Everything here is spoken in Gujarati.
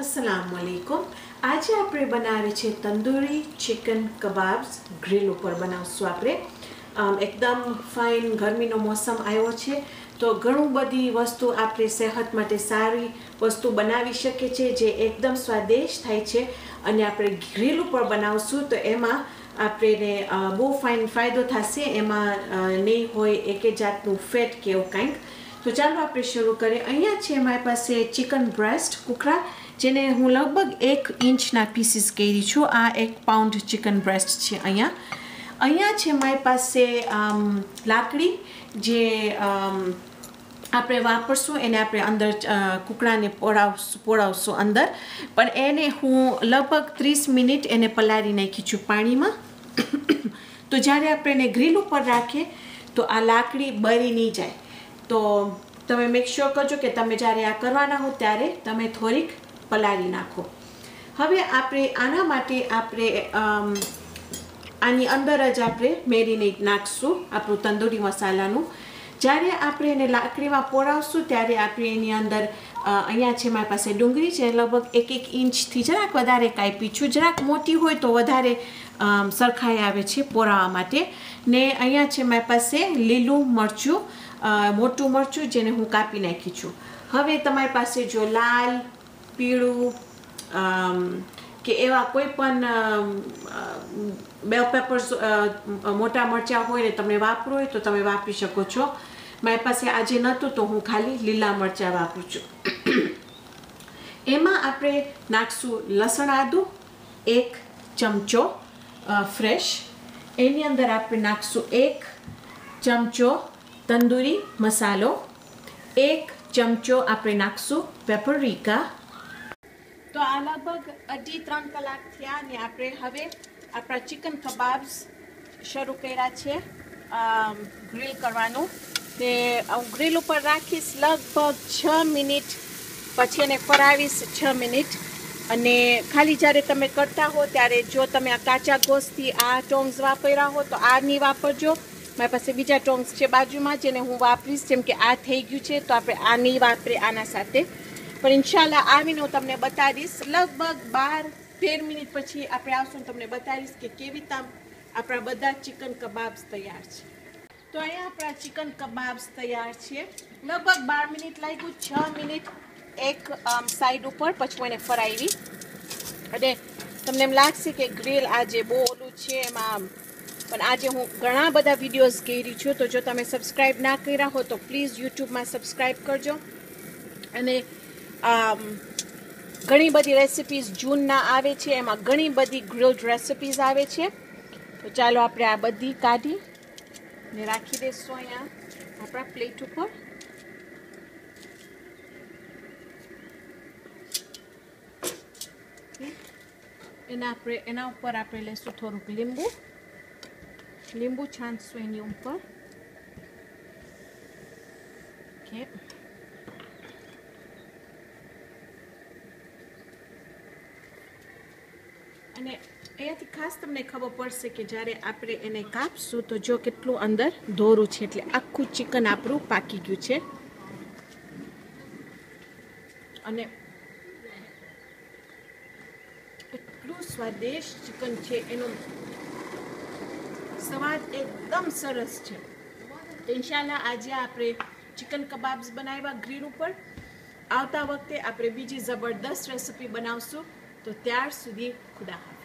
अस्सलामुअलैकुम। आज આપણે બનાવે છે તંદૂરી ચિકન કબાબ્સ ગ્રીલ ઉપર બનાવશું આપણે એકદમ ફાઇન ગરમીનો મોસમ આવ્યો છે તો ઘણું બધી વસ્તુ આપણે સેહત માટે સારી વસ્તુ બનાવી શકીએ છીએ જે એકદમ સ્વાદિષ્ટ થાય છે અને આપણે ગ્રીલ ઉપર બનાવશું તો એમાં આપણે બહુ ફાઇન ફાયદો થશે એમાં નહીં હોય એક જાતનું ફેટ કે એવું કંઈક તો ચાલો આપણે શરૂ કરીએ। અહીંયા છે મારી પાસે ચિકન બ્રેસ્ટ કુકરા જેને હું લગભગ 1 ઇંચના પીસીસ કરી છું। આ 1 પાઉન્ડ ચિકન બ્રેસ્ટ છે। અહીંયા છે મારી પાસે લાકડી જે આપણે વાપરશું એને આપણે અંદર કુકડાને પોળાવશું અંદર પણ એને હું લગભગ 30 મિનિટ એને પલાળી નાખી છું પાણીમાં તો જ્યારે આપણે એને ગ્રીલ ઉપર રાખીએ તો આ લાકડી બળી નહીં જાય તો તમે મેક શ્યોર કરજો કે તમે જ્યારે આ કરવાના હો ત્યારે તમે થોડીક પલાળી નાખો। હવે આપણે આના માટે આપણે આની અંદર જ આપણે મેરિનેટ નાખશું આપણું તંદૂરી મસાલાનું। જ્યારે આપણે એને લાકડીમાં પોળાવશું ત્યારે આપણે એની અંદર અહીંયા છે મારી પાસે ડુંગળી છે લગભગ 1 ઇંચથી જરાક વધારે કાપી છું। જરાક મોટી હોય તો વધારે સરખાઈ આવે છે પોળાવવા માટે ને અહીંયા છે મારી પાસે લીલું મરચું મોટું મરચું જેને હું કાપી નાખી છું। હવે તમારી પાસે જો લાલ પીળું કે એવા કોઈ પણ બેલ પેપર્સ મોટા મરચાં હોય ને તમને વાપરવું હોય તો તમે વાપરી શકો છો। મારી પાસે આજે નહોતું તો હું ખાલી લીલા મરચાં વાપરું છું। એમાં આપણે નાખશું લસણ આદું 1 ચમચો ફ્રેશ। એની અંદર આપણે નાખશું 1 ચમચો તંદૂરી મસાલો 1 ચમચો આપણે નાખશું પેપરિકા। તો આ લગભગ 2.5-3 કલાક થયા ને આપણે હવે આપણા ચિકન કબાબ્સ શરૂ કર્યા છે ગ્રીલ કરવાનું ને હું ગ્રીલ ઉપર રાખીશ લગભગ 6 મિનિટ પછી એને ફરાવીશ 6 મિનિટ અને ખાલી જ્યારે તમે કરતા હો ત્યારે જો તમે આ કાચા ગોશથી આ ટોંગ્સ વાપર્યા હો તો આ નહીં વાપરજો। મારી પાસે બીજા ટોંગ્સ છે બાજુમાં જેને હું વાપરીશ જેમ કે આ થઈ ગયું છે તો આપણે આ નહીં વાપરીએ આના સાથે પણ ઇન્શાલ્લાહ આવીને હું તમને બતાવીશ લગભગ 12-13 મિનિટ પછી આપણે આવશું તમને બતાવીશ કે કેવી રીતે આપણા બધા ચિકન કબાબ્સ તૈયાર છે। તો અહીંયા આપણા ચિકન કબાબ્સ તૈયાર છે લગભગ 12 મિનિટ લાગ્યું 6 મિનિટ એક સાઈડ ઉપર પછી હું એને ફરાવી અને તમને એમ લાગશે કે ગ્રીલ આજે બહુ ઓલું છે એમાં પણ આજે હું ઘણા બધા વિડીયોઝ કરી છું તો જો તમે સબસ્ક્રાઈબ ના કર્યા હો તો પ્લીઝ યુટ્યુબમાં સબસ્ક્રાઈબ કરજો અને ઘણી બધી રેસિપીઝ જૂનના આવે છે એમાં ઘણી બધી ગ્રીલ્ડ રેસિપીઝ આવે છે તો ચાલો આપણે આ બધી કાઢી ને રાખી દઈશું અહીંયા આપણા પ્લેટ ઉપર। એના ઉપર આપણે લઈશું થોડુંક લીંબુ છાંટશું એની ઉપર ઓકે અને અહીંયાથી ખાસ તમને ખબર પડશે કે જ્યારે આપણે એને કાપશું તો જો કેટલું અંદર દોરું છે એટલે આખું ચિકન આપણું પાકી ગયું છે અને એટલું સ્વાદિષ્ટ ચિકન છે એનો સ્વાદ એકદમ સરસ છે। તો ઇન્શાલ્લાહ આજે આપણે ચિકન કબાબ્સ બનાવ્યા ગ્રીલ ઉપર આવતા વખતે આપણે બીજી જબરદસ્ત રેસિપી બનાવશું તો ત્યાર સુધી ખુદા હાફિઝ।